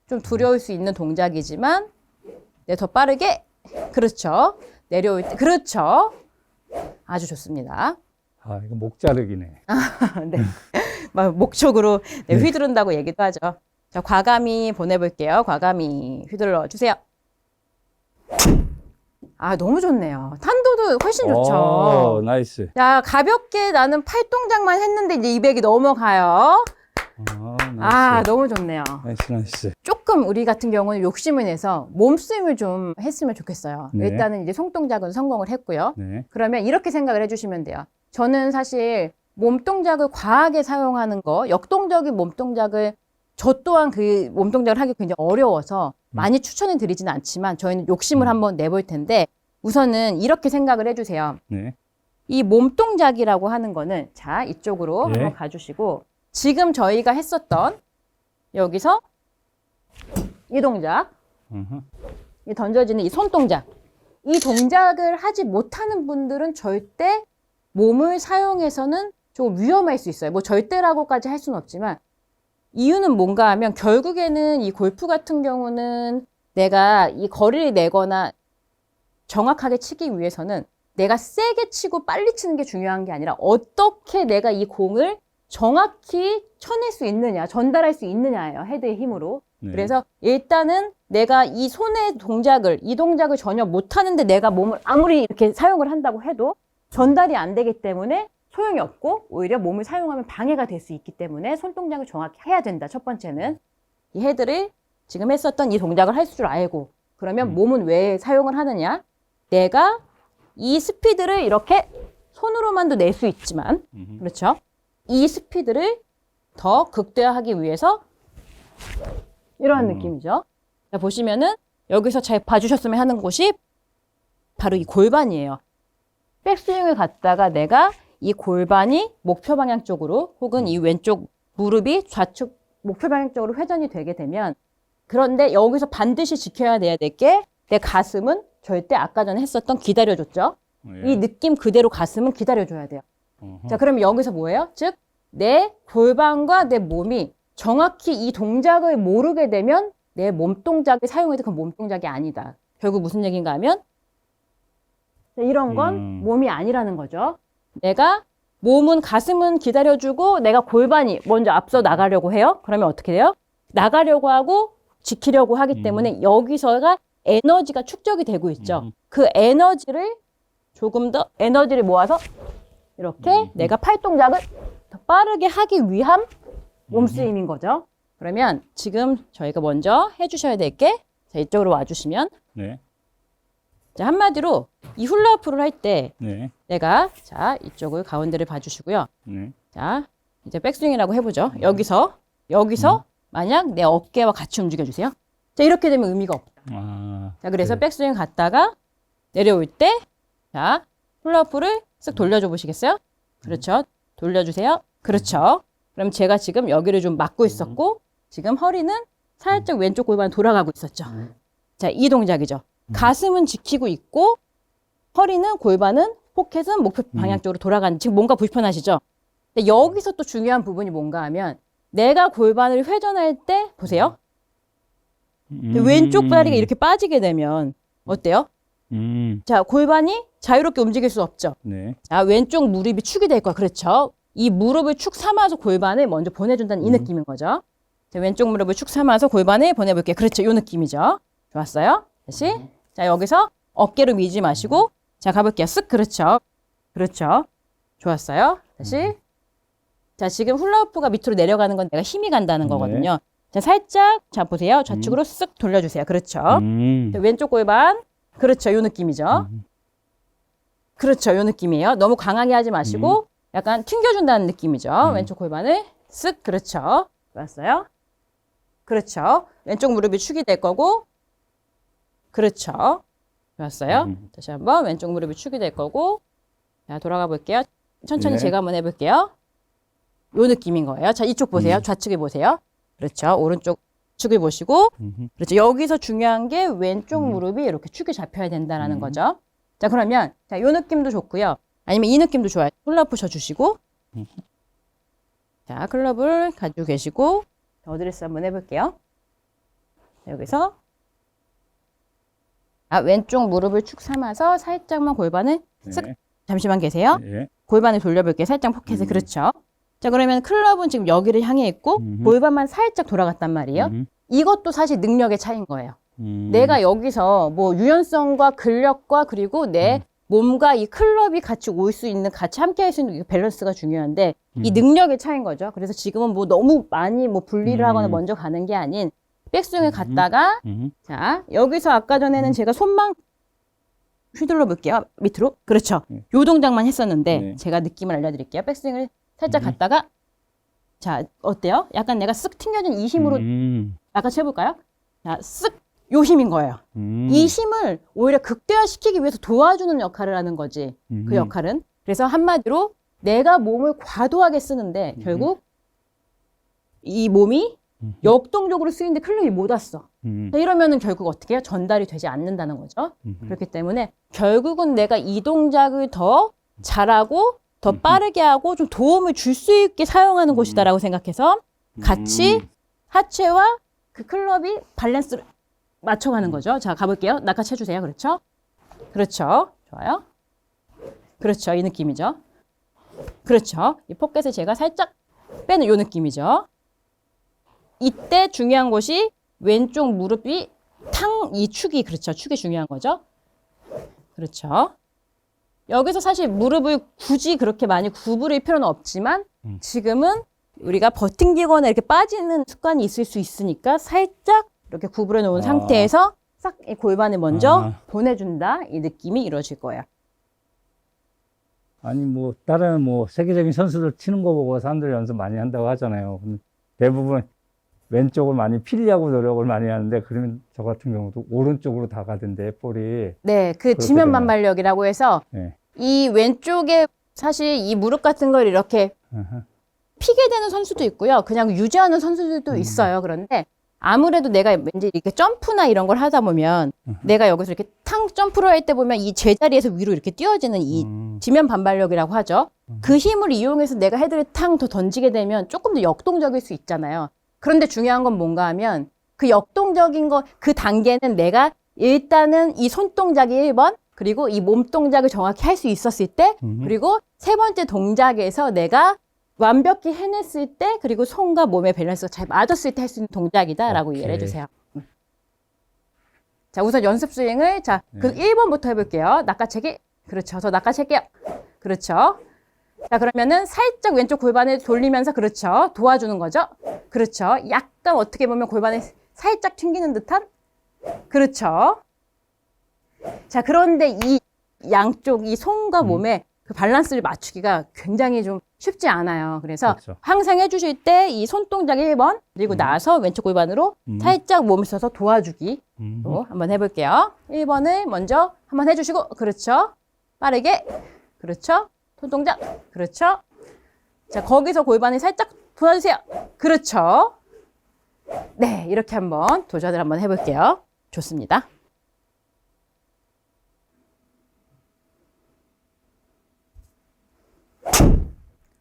좀 두려울 수 있는 동작이지만 네, 더 빠르게 그렇죠. 내려올 때 그렇죠. 아주 좋습니다. 아, 이거 목 자르기네. 네. 막 목촉으로 네, 네. 휘두른다고 얘기도 하죠. 자, 과감히 보내볼게요. 과감히 휘둘러 주세요. 아, 너무 좋네요. 탄도도 훨씬 좋죠. 나이스. 자, 가볍게 나는 팔 동작만 했는데 이제 200이 넘어가요. 나이스. 아, 너무 좋네요. 나이스. 조금 우리 같은 경우는 욕심을 내서 몸쓰임을 좀 했으면 좋겠어요. 네. 일단은 이제 손동작은 성공을 했고요. 네. 그러면 이렇게 생각을 해주시면 돼요. 저는 사실 몸동작을 과하게 사용하는 거, 역동적인 몸동작을 저 또한 그 몸동작을 하기 굉장히 어려워서 많이 추천을 드리지는 않지만 저희는 욕심을 한번 내볼 텐데 우선은 이렇게 생각을 해주세요. 네. 이 몸동작이라고 하는 거는 자, 이쪽으로 네. 한번 가주시고 지금 저희가 했었던 여기서 이 동작, 음흠. 이 던져지는 이 손동작, 이 동작을 하지 못하는 분들은 절대 몸을 사용해서는 조금 위험할 수 있어요. 뭐 절대라고까지 할 수는 없지만 이유는 뭔가 하면 결국에는 이 골프 같은 경우는 내가 이 거리를 내거나 정확하게 치기 위해서는 내가 세게 치고 빨리 치는 게 중요한 게 아니라 어떻게 내가 이 공을 정확히 쳐낼 수 있느냐, 전달할 수 있느냐예요. 헤드의 힘으로. 네. 그래서 일단은 내가 이 손의 동작을, 이 동작을 전혀 못하는데 내가 몸을 아무리 이렇게 사용을 한다고 해도 전달이 안 되기 때문에 소용이 없고 오히려 몸을 사용하면 방해가 될 수 있기 때문에 손동작을 정확히 해야 된다. 첫 번째는 이 헤드를 지금 했었던 이 동작을 할 줄 알고 그러면 몸은 왜 사용을 하느냐? 내가 이 스피드를 이렇게 손으로만도 낼 수 있지만 그렇죠? 이 스피드를 더 극대화하기 위해서 이러한 느낌이죠. 자, 보시면은 여기서 잘 봐주셨으면 하는 곳이 바로 이 골반이에요. 백스윙을 갔다가 내가 이 골반이 목표 방향 쪽으로 혹은 이 왼쪽 무릎이 좌측 목표 방향 쪽으로 회전이 되게 되면 그런데 여기서 반드시 지켜야 돼야 될 게 내 가슴은 절대 아까 전에 했었던 기다려줬죠. 예. 이 느낌 그대로 가슴은 기다려줘야 돼요. 어허. 자, 그러면 여기서 뭐예요? 즉, 내 골반과 내 몸이 정확히 이 동작을 모르게 되면 내 몸동작을 사용해도 그 몸동작이 아니다. 결국 무슨 얘기인가 하면 이런 건 몸이 아니라는 거죠. 내가 몸은 가슴은 기다려주고 내가 골반이 먼저 앞서 나가려고 해요. 그러면 어떻게 돼요? 나가려고 하고 지키려고 하기 때문에 여기서가 에너지가 축적이 되고 있죠. 그 에너지를 조금 더 에너지를 모아서 이렇게 내가 팔 동작을 더 빠르게 하기 위한 몸쓰임인 거죠. 그러면 지금 저희가 먼저 해주셔야 될 게 자, 이쪽으로 와주시면 네. 자, 한마디로 이 훌라후프를 할 때 네. 내가 자 이쪽을 가운데를 봐주시고요. 네. 자 이제 백스윙이라고 해보죠. 여기서 만약 내 어깨와 같이 움직여주세요. 자 이렇게 되면 의미가 없다. 자 그래서 네. 백스윙 갔다가 내려올 때 자 훌라후프를 쓱 돌려줘 보시겠어요? 그렇죠. 돌려주세요. 그렇죠. 그럼 제가 지금 여기를 좀 막고 있었고 지금 허리는 살짝 왼쪽 골반 돌아가고 있었죠. 자, 이 동작이죠. 가슴은 지키고 있고 허리는 골반은 포켓은 목표 방향 쪽으로 돌아가는 지금 뭔가 불편하시죠? 근데 여기서 또 중요한 부분이 뭔가 하면 내가 골반을 회전할 때 보세요. 왼쪽 다리가 이렇게 빠지게 되면 어때요? 자, 골반이 자유롭게 움직일 수 없죠. 네. 자, 왼쪽 무릎이 축이 될 거야. 그렇죠. 이 무릎을 축 삼아서 골반을 먼저 보내준다는 이 느낌인 거죠. 자, 왼쪽 무릎을 축 삼아서 골반을 보내볼게요. 그렇죠. 이 느낌이죠. 좋았어요. 다시. 자, 여기서 어깨로 미지 마시고 자, 가볼게요. 쓱. 그렇죠. 그렇죠. 좋았어요. 다시. 자, 지금 훌라후프가 밑으로 내려가는 건 내가 힘이 간다는 거거든요. 자, 살짝 자, 보세요. 좌측으로 쓱 돌려주세요. 그렇죠. 자, 왼쪽 골반. 그렇죠. 이 느낌이죠. 그렇죠. 이 느낌이에요. 너무 강하게 하지 마시고 약간 튕겨준다는 느낌이죠. 왼쪽 골반을 쓱. 그렇죠. 좋았어요. 그렇죠. 왼쪽 무릎이 축이 될 거고 그렇죠. 좋았어요. 다시 한번 왼쪽 무릎이 축이 될 거고 자, 돌아가 볼게요. 천천히 네. 제가 한번 해볼게요. 요 느낌인 거예요. 자, 이쪽 보세요. 좌측을 보세요. 그렇죠. 오른쪽 축을 보시고 그렇죠. 여기서 중요한 게 왼쪽 무릎이 이렇게 축이 잡혀야 된다는 거죠. 자, 그러면 자, 요 느낌도 좋고요. 아니면 이 느낌도 좋아요. 훌라후프 쳐주시고 자, 클럽을 가지고 계시고 어드레스 한번 해볼게요. 여기서 왼쪽 무릎을 축 삼아서 살짝만 골반을 쓱 네. 잠시만 계세요. 예. 골반을 돌려볼게요. 살짝 포켓을. 그렇죠. 자, 그러면 클럽은 지금 여기를 향해 있고 골반만 살짝 돌아갔단 말이에요. 이것도 사실 능력의 차이인 거예요. 내가 여기서 뭐 유연성과 근력과 그리고 내 몸과 이 클럽이 같이 올 수 있는, 같이 함께 할 수 있는 이 밸런스가 중요한데 이 능력의 차이인 거죠. 그래서 지금은 뭐 너무 많이 뭐 분리를 하거나 먼저 가는 게 아닌 백스윙을 갔다가 자, 여기서 아까 전에는 제가 손만 휘둘러 볼게요. 밑으로. 그렇죠. 요 동작만 했었는데 네. 제가 느낌을 알려드릴게요. 백스윙을 살짝 갔다가 자, 어때요? 약간 내가 쓱 튕겨진 이 힘으로 아까 쳐볼까요? 자, 쓱 요 힘인 거예요. 이 힘을 오히려 극대화시키기 위해서 도와주는 역할을 하는 거지. 그 역할은. 그래서 한마디로 내가 몸을 과도하게 쓰는데 결국 이 몸이 역동적으로 쓰이는데 클럽이 못 왔어. 자, 이러면은 결국 어떻게 해요? 전달이 되지 않는다는 거죠. 그렇기 때문에 결국은 내가 이 동작을 더 잘하고 더 빠르게 하고 좀 도움을 줄 수 있게 사용하는 곳이다라고 생각해서 같이 하체와 그 클럽이 밸런스를 맞춰가는 거죠. 자, 가볼게요. 낚아채 주세요. 그렇죠? 그렇죠. 좋아요. 그렇죠. 이 느낌이죠. 그렇죠. 이 포켓을 제가 살짝 빼는 이 느낌이죠. 이때 중요한 것이 왼쪽 무릎이 이 축이, 그렇죠. 축이 중요한 거죠. 그렇죠. 여기서 사실 무릎을 굳이 그렇게 많이 구부릴 필요는 없지만 지금은 우리가 버팅기거나 이렇게 빠지는 습관이 있을 수 있으니까 살짝 이렇게 구부려 놓은 상태에서 싹 이 골반을 먼저 보내준다. 이 느낌이 이루어질 거예요. 아니 뭐 다른 뭐 세계적인 선수들 치는 거 보고 사람들 연습 많이 한다고 하잖아요. 근데 대부분 왼쪽을 많이 피려고 노력을 많이 하는데 그러면 저 같은 경우도 오른쪽으로 다 가던데 볼이. 네, 그 지면 반발력이라고 해서 네. 이 왼쪽에 사실 이 무릎 같은 걸 이렇게 피게 되는 선수도 있고요. 그냥 유지하는 선수들도 있어요. 그런데 아무래도 내가 왠지 이렇게 점프나 이런 걸 하다 보면 내가 여기서 이렇게 탕 점프를 할 때 보면 이 제자리에서 위로 이렇게 뛰어지는 이 지면 반발력이라고 하죠. 그 힘을 이용해서 내가 헤드를 탕 더 던지게 되면 조금 더 역동적일 수 있잖아요. 그런데 중요한 건 뭔가 하면 그 역동적인 거, 그 단계는 내가 일단은 이 손동작이 1번, 그리고 이 몸동작을 정확히 할 수 있었을 때, 그리고 세 번째 동작에서 내가 완벽히 해냈을 때, 그리고 손과 몸의 밸런스가 잘 맞았을 때 할 수 있는 동작이다라고 이해를 해주세요. 자, 우선 연습 스윙을, 자, 그 1번부터 해볼게요. 낚아채기. 그렇죠. 저 낚아챌게요. 그렇죠. 자, 그러면은 살짝 왼쪽 골반을 돌리면서, 그렇죠. 도와주는 거죠. 그렇죠. 약간 어떻게 보면 골반을 살짝 튕기는 듯한? 그렇죠. 자, 그런데 이 양쪽, 이 손과 몸의 그 밸런스를 맞추기가 굉장히 좀 쉽지 않아요. 그래서 그렇죠. 항상 해주실 때 이 손동작 1번, 그리고 나서 왼쪽 골반으로 살짝 몸을 써서 도와주기. 또 한번 해볼게요. 1번을 먼저 한번 해주시고, 그렇죠. 빠르게. 그렇죠. 손동작. 그렇죠. 자, 거기서 골반을 살짝 도와주세요. 그렇죠. 네, 이렇게 한번 도전을 한번 해볼게요. 좋습니다.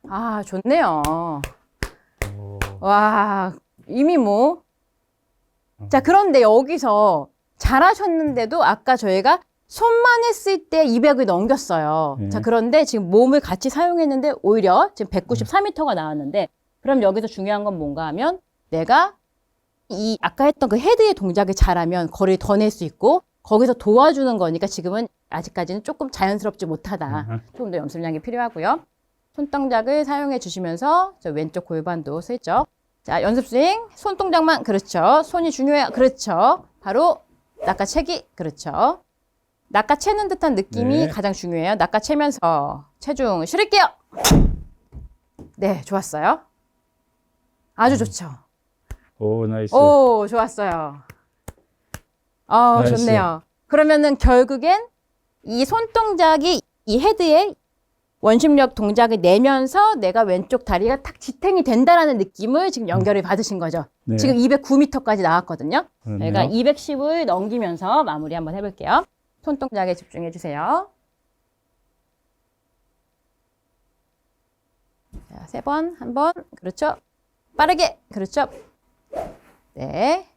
아, 좋네요. 와, 이미 뭐. 자, 그런데 여기서 잘하셨는데도 아까 저희가 손만 했을 때 200을 넘겼어요. 자, 그런데 지금 몸을 같이 사용했는데 오히려 지금 194m가 나왔는데 그럼 여기서 중요한 건 뭔가 하면 내가 이 아까 했던 그 헤드의 동작을 잘하면 거리를 더 낼 수 있고 거기서 도와주는 거니까 지금은 아직까지는 조금 자연스럽지 못하다. 조금 더 연습량이 필요하고요. 손동작을 사용해 주시면서 저 왼쪽 골반도 슬쩍. 자, 연습 스윙. 손동작만. 그렇죠. 손이 중요해요. 그렇죠. 바로 낚아채기. 그렇죠. 낚아채는 듯한 느낌이 네. 가장 중요해요. 낚아채면서 체중 실을게요. 네, 좋았어요. 아주 좋죠. 오, 나이스. 오, 좋았어요. 나이스. 좋네요. 그러면은 결국엔 이 손동작이 이 헤드에 원심력 동작을 내면서 내가 왼쪽 다리가 탁 지탱이 된다라는 느낌을 지금 연결을 받으신 거죠. 네. 지금 209m까지 나왔거든요. 그렇네요. 저희가 210을 넘기면서 마무리 한번 해볼게요. 손동작에 집중해 주세요. 자, 3번, 1번, 그렇죠. 빠르게, 그렇죠. 네.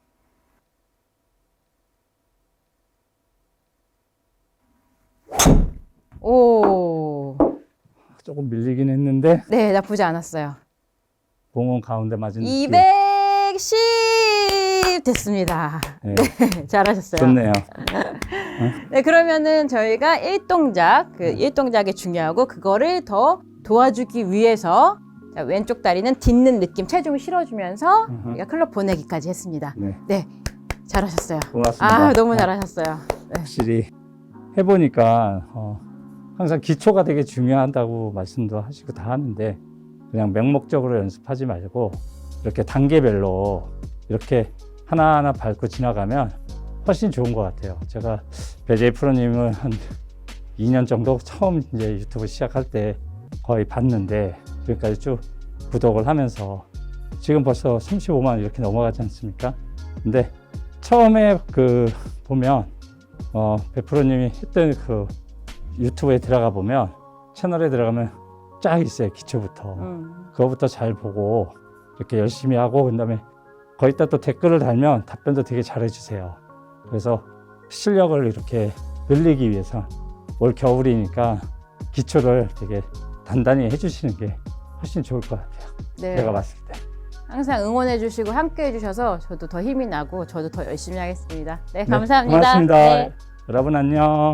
오. 조금 밀리긴 했는데 네, 나쁘지 않았어요. 공은 가운데 맞은 느낌. 210 됐습니다. 네, 잘하셨어요. 좋네요. 네, 그러면은 저희가 일동작, 일동작이 중요하고 그거를 더 도와주기 위해서 자, 왼쪽 다리는 딛는 느낌 체중을 실어주면서 우리가 클럽 보내기까지 했습니다. 네, 네, 잘하셨어요. 고맙습니다. 아, 너무 잘하셨어요. 네. 확실히 해보니까 항상 기초가 되게 중요하다고 말씀도 하시고 다 하는데 그냥 맹목적으로 연습하지 말고 이렇게 단계별로 이렇게 하나하나 밟고 지나가면 훨씬 좋은 것 같아요. 제가 배재희 프로님을 한 2년 정도 처음 이제 유튜브 시작할 때 거의 봤는데 지금까지 쭉 구독을 하면서 지금 벌써 35만 이렇게 넘어가지 않습니까? 근데 처음에 보면 배 프로님이 했던 유튜브에 들어가 보면 채널에 들어가면 쫙 있어요. 기초부터. 그거부터 잘 보고 이렇게 열심히 하고 그다음에 거기다 또 댓글을 달면 답변도 되게 잘해주세요. 그래서 실력을 이렇게 늘리기 위해서 올 겨울이니까 기초를 되게 단단히 해주시는 게 훨씬 좋을 것 같아요. 네. 제가 봤을 때. 항상 응원해 주시고 함께 해 주셔서 저도 더 힘이 나고 저도 더 열심히 하겠습니다. 네, 네, 감사합니다. 고맙습니다. 네. 여러분 안녕.